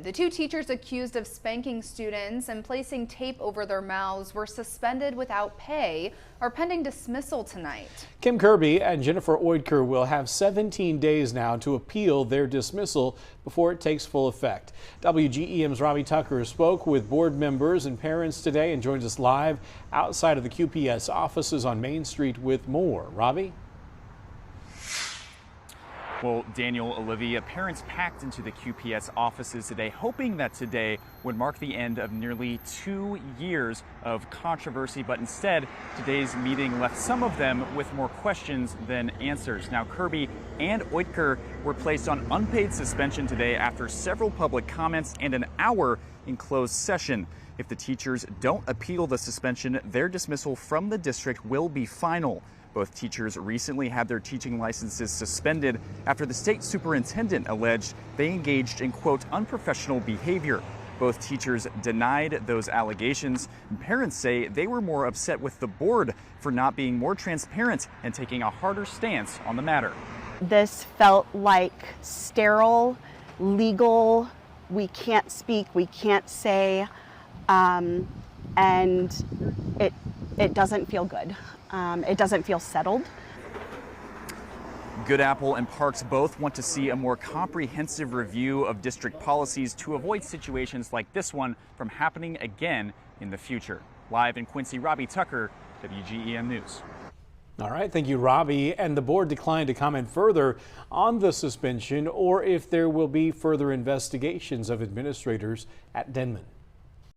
The two teachers accused of spanking students and placing tape over their mouths were suspended without pay or pending dismissal tonight. Kim Kirby and Jennifer Oidker will have 17 days now to appeal their dismissal before it takes full effect. WGEM's Robbie Tucker spoke with board members and parents today and joins us live outside of the QPS offices on Main Street with more. Robbie? Well, Daniel, Olivia, parents packed into the QPS offices today, hoping that today would mark the end of nearly 2 years of controversy. But instead, today's meeting left some of them with more questions than answers. Now, Kirby and Oidker were placed on unpaid suspension today after several public comments and an hour in closed session. If the teachers don't appeal the suspension, their dismissal from the district will be final. Both teachers recently had their teaching licenses suspended after the state superintendent alleged they engaged in, quote, unprofessional behavior. Both teachers denied those allegations, and parents say they were more upset with the board for not being more transparent and taking a harder stance on the matter. This felt like sterile, legal, we can't speak, we can't say, and it doesn't feel good. It doesn't feel settled. Good Apple and Parks both want to see a more comprehensive review of district policies to avoid situations like this one from happening again in the future. Live in Quincy, Robbie Tucker, WGEM News. All right, thank you, Robbie. And the board declined to comment further on the suspension or if there will be further investigations of administrators at Denman.